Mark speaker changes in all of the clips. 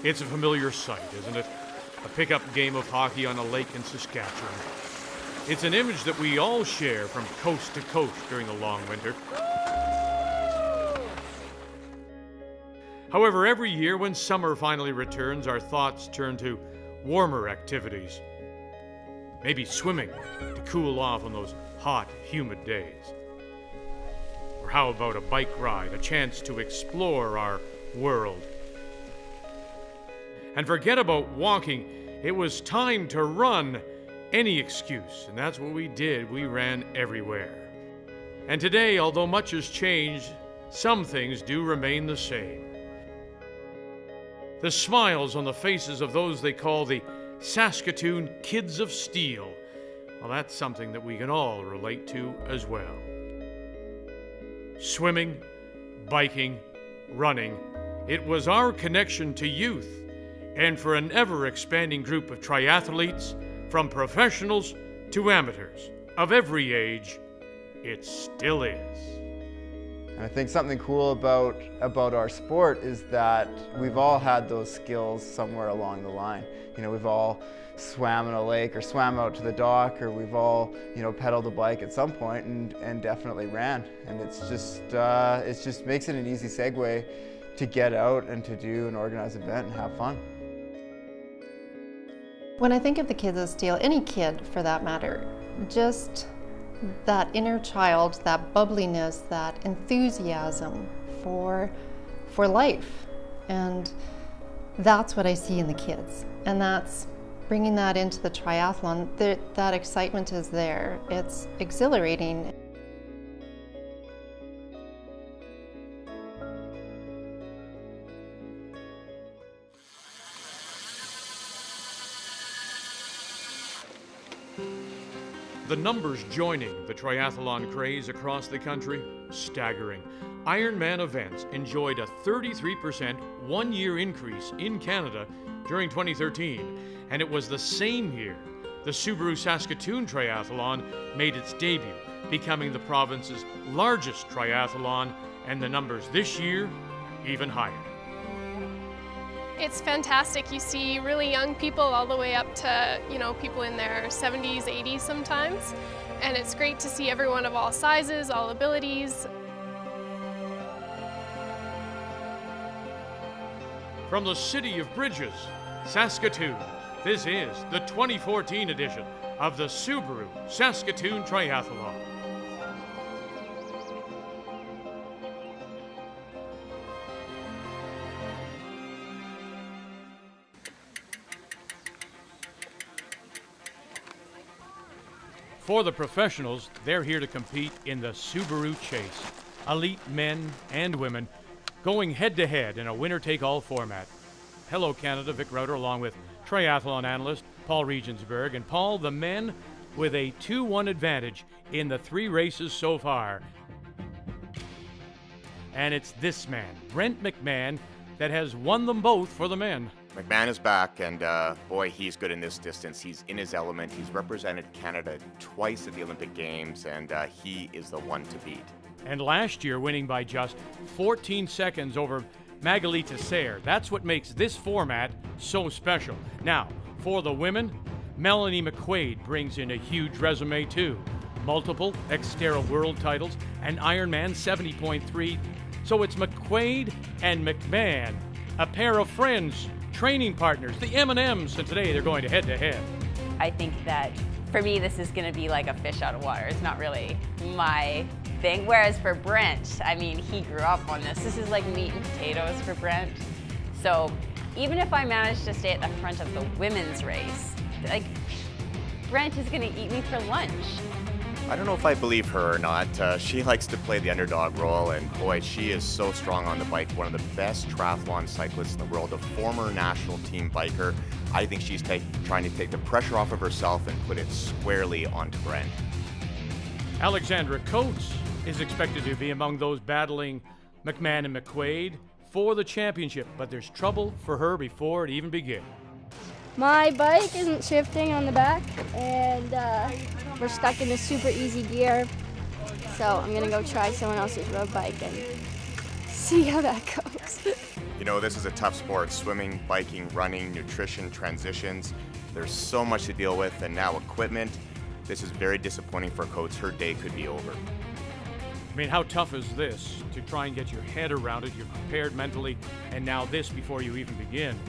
Speaker 1: It's a familiar sight, isn't it? A pickup game of hockey on a lake in Saskatchewan. It's an image that we all share from coast to coast during the long winter. However, every year when summer finally returns, our thoughts turn to warmer activities. Maybe swimming to cool off on those hot, humid days. Or how about a bike ride, a chance to explore our world? And forget about walking, it was time to run. Any excuse, and that's what we did. We ran everywhere. And today, although much has changed, some things do remain the same. The smiles on the faces of those they call the Saskatoon Kids of Steel. Well, that's something that we can all relate to as well. Swimming, biking, running, it was our connection to youth, and for an ever-expanding group of triathletes, from professionals to amateurs, of every age, it still is.
Speaker 2: And I think something cool about our sport is that we've all had those skills somewhere along the line. You know, we've all swam in a lake or swam out to the dock, or we've all, pedaled a bike at some point and definitely ran. And it just makes it an easy segue to get out and to do an organized event and have fun.
Speaker 3: When I think of the Kids of Steel, any kid for that matter, just that inner child, that bubbliness, that enthusiasm for life. And that's what I see in the kids. And that's bringing that into the triathlon. That excitement is there. It's exhilarating.
Speaker 1: The numbers joining the triathlon craze across the country, staggering. Ironman events enjoyed a 33% one-year increase in Canada during 2013, and it was the same year the Subaru Saskatoon Triathlon made its debut, becoming the province's largest triathlon, and the numbers this year even higher.
Speaker 4: It's fantastic. You see really young people all the way up to, people in their 70s, 80s sometimes. And it's great to see everyone of all sizes, all abilities.
Speaker 1: From the city of bridges, Saskatoon, this is the 2014 edition of the Subaru Saskatoon Triathlon. For the professionals, they're here to compete in the Subaru Chase. Elite men and women going head-to-head in a winner-take-all format. Hello Canada, Vic Rauter, along with triathlon analyst Paul Regensberg. And Paul, the men with a 2-1 advantage in the 3 races so far. And it's this man, Brent McMahon, that has won them both for the men.
Speaker 5: McMahon is back, and boy, he's good in this distance. He's in his element. He's represented Canada twice at the Olympic Games, and he is the one to beat.
Speaker 1: And last year, winning by just 14 seconds over Magali Teixeira. That's what makes this format so special. Now, for the women, Melanie McQuaid brings in a huge resume too. Multiple Xterra World titles and Ironman 70.3. So it's McQuaid and McMahon, a pair of friends, training partners, the M&Ms, and today they're going to head-to-head.
Speaker 6: I think that for me, this is going to be like a fish out of water. It's not really my thing. Whereas for Brent, I mean, he grew up on this. This is like meat and potatoes for Brent. So even if I manage to stay at the front of the women's race, like, Brent is going to eat me for lunch.
Speaker 5: I don't know if I believe her or not. She likes to play the underdog role, and boy, she is so strong on the bike. One of the best triathlon cyclists in the world, a former national team biker. I think she's trying to take the pressure off of herself and put it squarely onto Brent.
Speaker 1: Alexandra Coates is expected to be among those battling McMahon and McQuaid for the championship, but there's trouble for her before it even begins.
Speaker 7: My bike isn't shifting on the back, and we're stuck in a super easy gear. So I'm gonna go try someone else's road bike and see how that goes.
Speaker 5: You know, this is a tough sport. Swimming, biking, running, nutrition, transitions. There's so much to deal with, and now equipment. This is very disappointing for Coates. Her day could be over.
Speaker 1: I mean, how tough is this to try and get your head around it? You're prepared mentally, and now this before you even begin.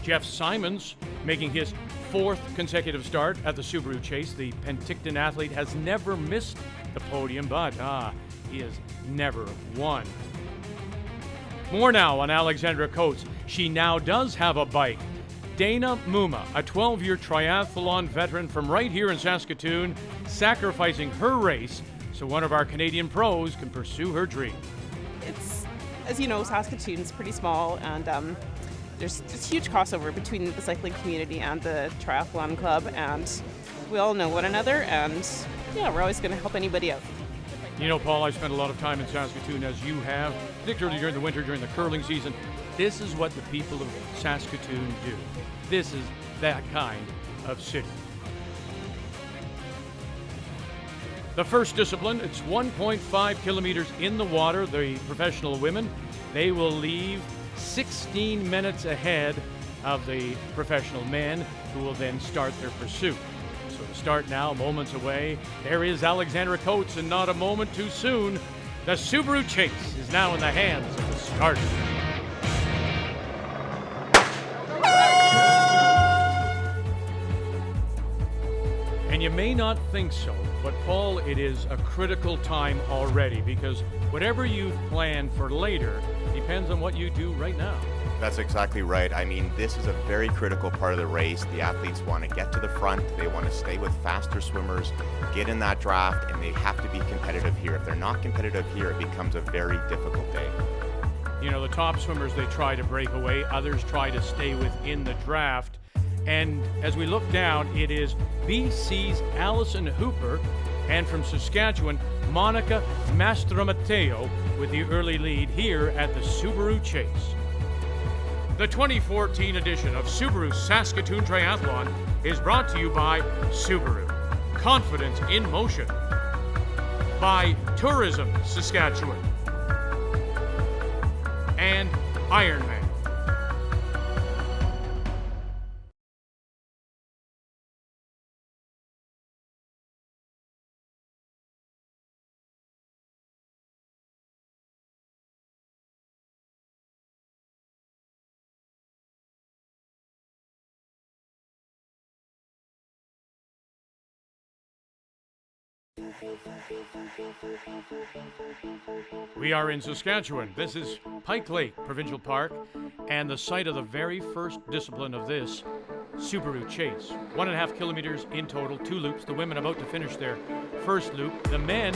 Speaker 1: Jeff Simons making his 4th consecutive start at the Subaru Chase. The Penticton athlete has never missed the podium, but he has never won. More now on Alexandra Coates. She now does have a bike. Dana Muma, a 12-year triathlon veteran from right here in Saskatoon, sacrificing her race so one of our Canadian pros can pursue her dream.
Speaker 8: It's, as you know, Saskatoon's pretty small, and there's this huge crossover between the cycling community and the triathlon club, and we all know one another, and yeah, we're always going to help anybody out.
Speaker 1: You know, Paul, I've spent a lot of time in Saskatoon, as you have, particularly during the winter, during the curling season. This is what the people of Saskatoon do. This is that kind of city. The first discipline, it's 1.5 kilometers in the water. The professional women, they will leave 16 minutes ahead of the professional men, who will then start their pursuit. So to start now, moments away, there is Alexandra Coates, and not a moment too soon, the Subaru Chase is now in the hands of the starter. And you may not think so, but Paul, it is a critical time already, because whatever you've planned for later depends on what you do right now.
Speaker 5: That's exactly right. I mean, this is a very critical part of the race. The athletes want to get to the front. They want to stay with faster swimmers, get in that draft, and they have to be competitive here. If they're not competitive here, it becomes a very difficult day.
Speaker 1: You know, the top swimmers, they try to break away. Others try to stay within the draft. And as we look down, it is BC's Allison Hooper, and from Saskatchewan, Monica Mastromateo with the early lead here at the Subaru Chase. The 2014 edition of Subaru Saskatoon Triathlon is brought to you by Subaru, confidence in motion, by Tourism Saskatchewan, and Ironman. We are in Saskatchewan. This is Pike Lake Provincial Park, and the site of the very first discipline of this Subaru Chase. 1.5 kilometers in total, 2 loops. The women about to finish their first loop. The men,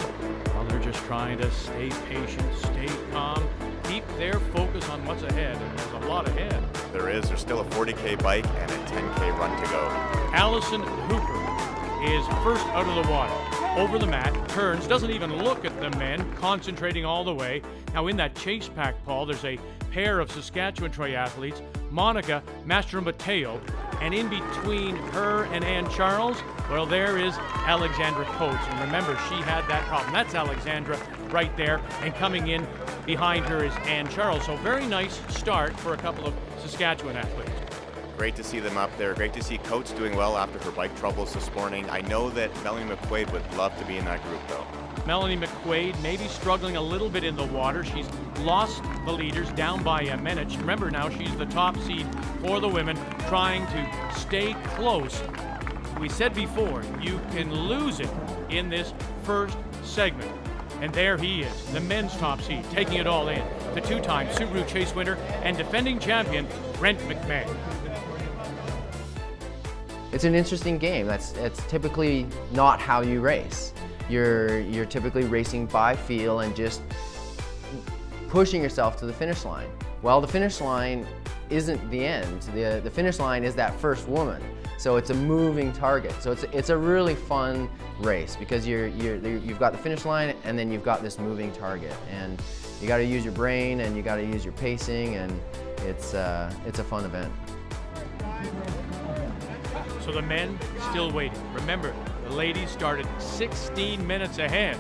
Speaker 1: well, they're just trying to stay patient, stay calm, keep their focus on what's ahead. And there's a lot ahead.
Speaker 5: There's still a 40K bike and a 10K run to go.
Speaker 1: Allison Hooper is first out of the water. Over the mat, turns, doesn't even look at the men, concentrating all the way. Now in that chase pack, Paul, there's a pair of Saskatchewan triathletes, Monica Mastromateo, and in between her and Ann Charles, well, there is Alexandra Coates. And remember, she had that problem. That's Alexandra right there, and coming in behind her is Ann Charles. So very nice start for a couple of Saskatchewan athletes.
Speaker 5: Great to see them up there. Great to see Coates doing well after her bike troubles this morning. I know that Melanie McQuaid would love to be in that group, though.
Speaker 1: Melanie McQuaid maybe struggling a little bit in the water. She's lost the leaders down by a minute. Remember now, she's the top seed for the women, trying to stay close. We said before, you can lose it in this first segment. And there he is, the men's top seed, taking it all in. The 2-time Subaru Chase winner and defending champion, Brent McMahon.
Speaker 9: It's an interesting game. It's typically not how you race. You're typically racing by feel and just pushing yourself to the finish line. Well, the finish line isn't the end. The finish line is that first woman. So it's a moving target. So it's a really fun race because you've got the finish line and then you've got this moving target, and you got to use your brain and you got to use your pacing, and it's a fun event.
Speaker 1: So the men still waiting. Remember, the ladies started 16 minutes ahead.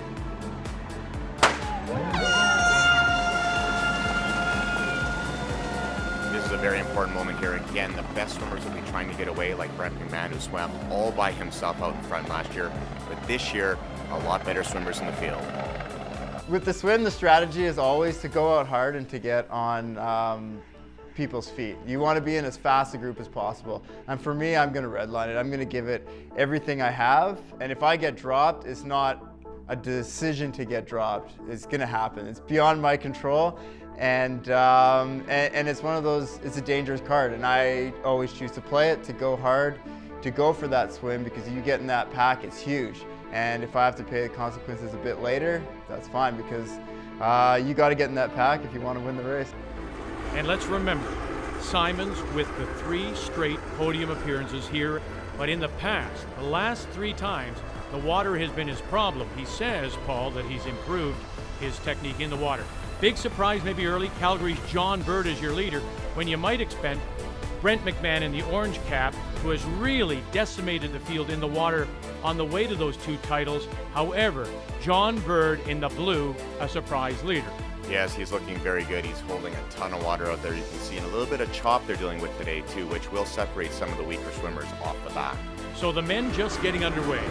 Speaker 5: very important moment here. Again, the best swimmers will be trying to get away, like Brent McMahon, who swam all by himself out in front last year. But this year, a lot better swimmers in the field.
Speaker 2: With the swim, the strategy is always to go out hard and to get on people's feet. You want to be in as fast a group as possible. And for me, I'm going to redline it. I'm going to give it everything I have. And if I get dropped, it's not a decision to get dropped. It's going to happen. It's beyond my control. And it's one of those, it's a dangerous card. And I always choose to play it, to go hard, to go for that swim, because if you get in that pack, it's huge. And if I have to pay the consequences a bit later, that's fine, because you got to get in that pack if you want to win the race.
Speaker 1: And let's remember, Simons with the 3 straight podium appearances here, but in the past, the last 3 times, the water has been his problem. He says, Paul, that he's improved his technique in the water. Big surprise maybe early, Calgary's John Bird is your leader, when you might expect Brent McMahon in the orange cap, who has really decimated the field in the water on the way to those 2 titles. However, John Bird in the blue, a surprise leader.
Speaker 5: Yes, he's looking very good. He's holding a ton of water out there. You can see, and a little bit of chop they're dealing with today too, which will separate some of the weaker swimmers off the back.
Speaker 1: So the men just getting underway.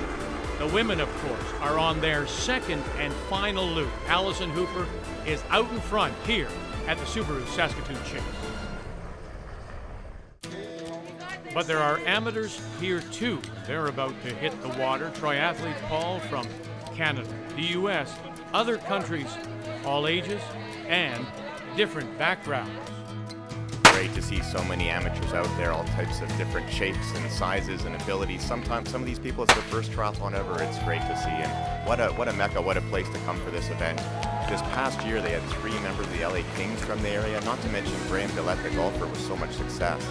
Speaker 1: The women, of course, are on their second and final loop. Allison Hooper is out in front here at the Subaru Saskatoon Chase. But there are amateurs here too. They're about to hit the water. Triathletes, Paul, from Canada, the U.S., other countries, all ages and different backgrounds.
Speaker 5: Great to see so many amateurs out there, all types of different shapes and sizes and abilities. Sometimes some of these people, it's their first triathlon ever. It's great to see, and what a mecca, what a place to come for this event. This past year, they had 3 members of the LA Kings from the area, not to mention Graham Gillette, the golfer, with so much success.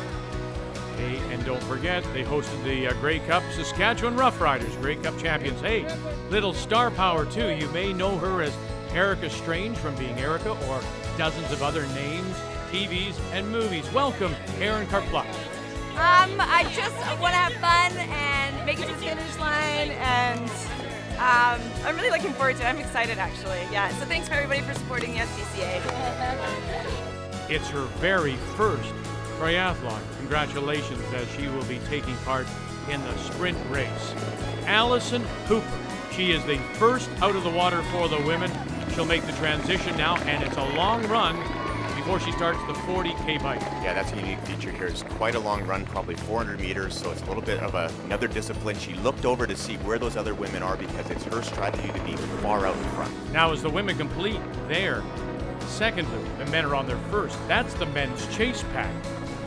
Speaker 1: Hey, and don't forget, they hosted the Grey Cup Saskatchewan Roughriders, Grey Cup champions. Hey, little star power too. You may know her as Erica Strange from Being Erica, or dozens of other names, TVs, and movies. Welcome, Erin Karpluk.
Speaker 10: I just want to have fun and make it to the finish line, and I'm really looking forward to it. I'm excited, actually. Yeah, so thanks for everybody for supporting the SPCA.
Speaker 1: It's her very first triathlon. Congratulations, as she will be taking part in the sprint race. Allison Hooper. She is the first out of the water for the women. She'll make the transition now, and it's a long run before she starts the 40K bike.
Speaker 5: Yeah, that's a unique feature here. It's quite a long run, probably 400 meters, so it's a little bit of another discipline. She looked over to see where those other women are because it's her strategy to be far out in front.
Speaker 1: Now, as the women complete their second loop, the men are on their first. That's the men's chase pack.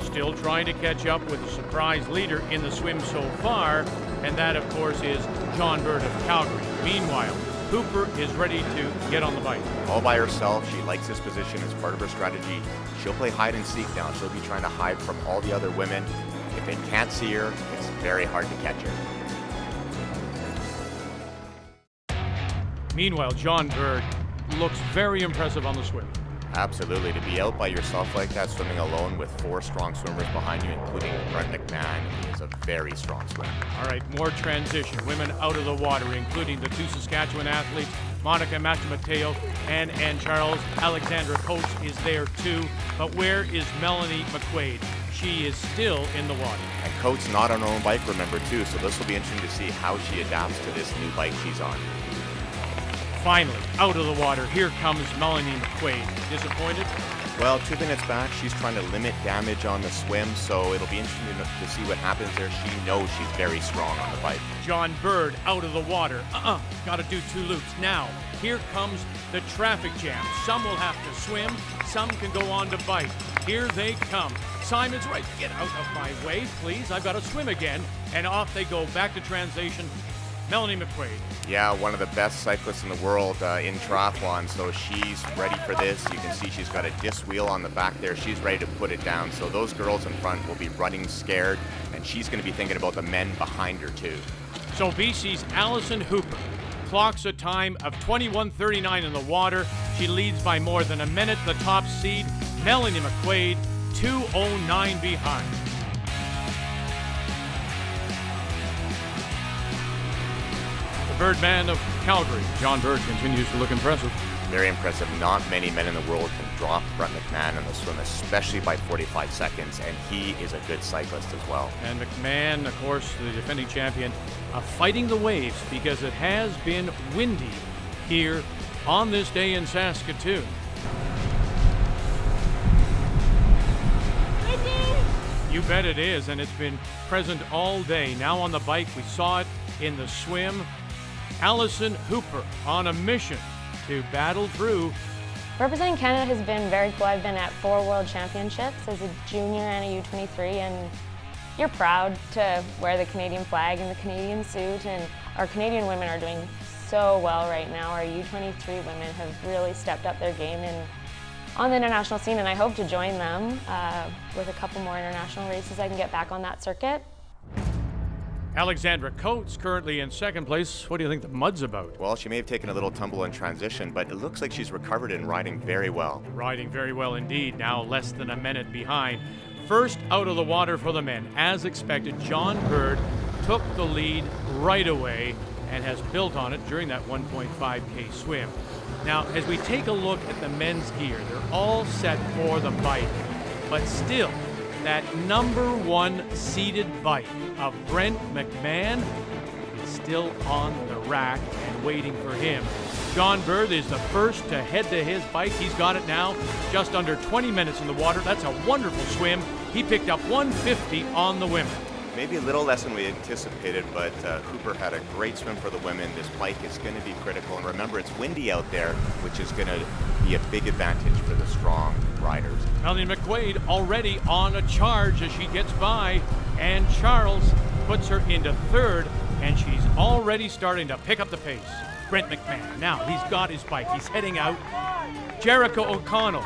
Speaker 1: Still trying to catch up with the surprise leader in the swim so far, and that, of course, is John Bird of Calgary. Meanwhile, Hooper is ready to get on the bike.
Speaker 5: All by herself, she likes this position as part of her strategy. She'll play hide and seek now. She'll be trying to hide from all the other women. If they can't see her, it's very hard to catch her.
Speaker 1: Meanwhile, John Bird looks very impressive on the swim.
Speaker 5: Absolutely. To be out by yourself like that, swimming alone with 4 strong swimmers behind you, including Brent McMahon, is a very strong swimmer.
Speaker 1: All right, more transition. Women out of the water, including the 2 Saskatchewan athletes, Monica Matthew-Mateo and Charles. Alexandra Coates is there too. But where is Melanie McQuaid? She is still in the water.
Speaker 5: And Coates not on her own bike, remember, too, so this will be interesting to see how she adapts to this new bike she's on.
Speaker 1: Finally, out of the water, here comes Melanie McQuaid. Disappointed?
Speaker 5: Well, 2 minutes back, she's trying to limit damage on the swim, so it'll be interesting to see what happens there. She knows she's very strong on the bike.
Speaker 1: John Bird out of the water. Gotta do 2 loops. Now, here comes the traffic jam. Some will have to swim, some can go on to bike. Here they come. Simon's right. Get out of my way, please. I've got to swim again. And off they go. Back to translation. Melanie McQuaid.
Speaker 5: Yeah, one of the best cyclists in the world in triathlon, so she's ready for this. You can see she's got a disc wheel on the back there. She's ready to put it down. So those girls in front will be running scared, and she's going to be thinking about the men behind her too.
Speaker 1: So BC's Allison Hooper clocks a time of 21:39 in the water. She leads by more than a minute. The top seed, Melanie McQuaid, 2:09 behind. Birdman of Calgary, John Bird, continues to look impressive.
Speaker 5: Very impressive. Not many men in the world can drop Brent McMahon in the swim, especially by 45 seconds, and he is a good cyclist as well.
Speaker 1: And McMahon, of course, the defending champion, fighting the waves because it has been windy here on this day in Saskatoon. You bet it is, and it's been present all day. Now on the bike, we saw it in the swim. Allison Hooper on a mission to battle through.
Speaker 11: Representing Canada has been very cool. I've been at 4 World Championships as a junior and a U23, and you're proud to wear the Canadian flag and the Canadian suit, and our Canadian women are doing so well right now. Our U23 women have really stepped up their game on the international scene, and I hope to join them with a couple more international races. I can get back on that circuit.
Speaker 1: Alexandra Coates currently in second place. What do you think the mud's about?
Speaker 5: Well, she may have taken a little tumble in transition, but it looks like she's recovered and riding very well.
Speaker 1: Riding very well indeed, now less than a minute behind. First out of the water for the men. As expected, John Bird took the lead right away and has built on it during that 1.5K swim. Now, as we take a look at the men's gear, they're all set for the bike, but still, that number 1 seeded bike of Brent McMahon is still on the rack and waiting for him. John Bird is the first to head to his bike. He's got it now, just under 20 minutes in the water. That's a wonderful swim. He picked up 150 on the women.
Speaker 5: Maybe a little less than we anticipated, but Hooper had a great swim for the women. This bike is going to be critical. And remember, it's windy out there, which is going to be a big advantage for the strong riders.
Speaker 1: Melanie McQuaid already on a charge as she gets by, and Charles puts her into third, and she's already starting to pick up the pace. Brent McMahon, now he's got his bike. He's heading out. Jericho O'Connell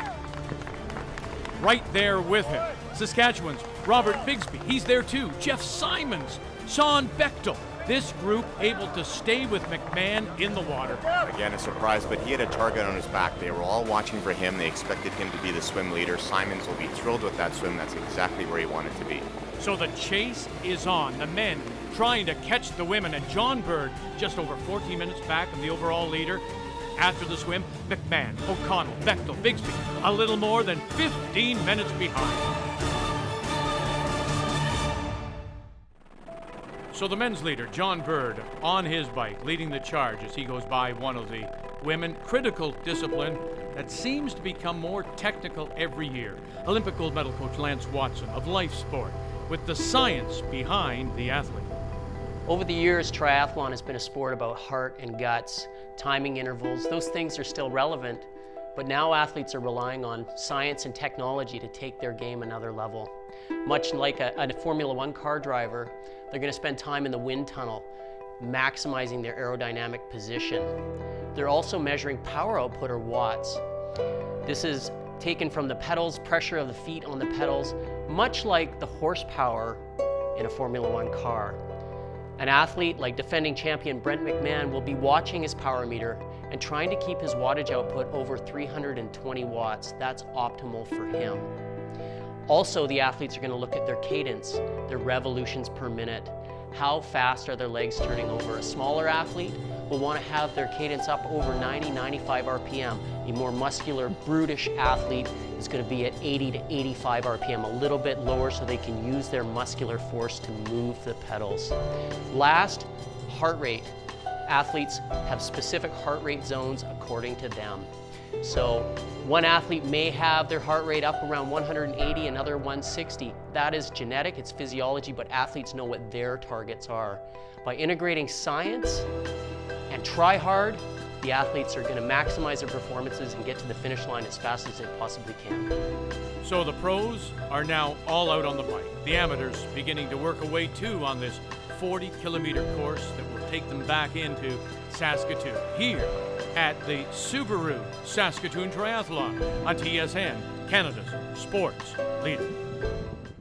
Speaker 1: right there with him. Saskatchewan's Robert Bigsby, he's there too. Jeff Simons, Sean Bechtel. This group able to stay with McMahon in the water.
Speaker 5: Again, a surprise, but he had a target on his back. They were all watching for him. They expected him to be the swim leader. Simons will be thrilled with that swim. That's exactly where he wanted to be.
Speaker 1: So the chase is on. The men trying to catch the women, and John Bird just over 14 minutes back from the overall leader. After the swim, McMahon, O'Connell, Bechtel, Bigsby, a little more than 15 minutes behind. So the men's leader, John Bird, on his bike, leading the charge as he goes by one of the women. Critical discipline that seems to become more technical every year. Olympic gold medal coach Lance Watson of Life Sport, with the science behind the athlete.
Speaker 12: Over the years, triathlon has been a sport about heart and guts, timing intervals. Those things are still relevant, but now athletes are relying on science and technology to take their game another level. Much like a Formula One car driver, they're going to spend time in the wind tunnel, maximizing their aerodynamic position. They're also measuring power output, or watts. This is taken from the pedals, pressure of the feet on the pedals, much like the horsepower in a Formula One car. An athlete like defending champion Brent McMahon will be watching his power meter and trying to keep his wattage output over 320 watts. That's optimal for him. Also, the athletes are going to look at their cadence, their revolutions per minute. How fast are their legs turning over? A smaller athlete will want to have their cadence up over 90, 95 RPM. A more muscular, brutish athlete is going to be at 80 to 85 RPM, a little bit lower so they can use their muscular force to move the pedals. Last, heart rate. Athletes have specific heart rate zones according to them. So one athlete may have their heart rate up around 180, another 160. That is genetic, it's physiology, but athletes know what their targets are. By integrating science and try hard, the athletes are going to maximize their performances and get to the finish line as fast as they possibly can.
Speaker 1: So the pros are now all out on the bike. The amateurs beginning to work away too on this 40-kilometer course that will take them back into Saskatoon, here at the Subaru Saskatoon Triathlon on TSN, Canada's sports leader.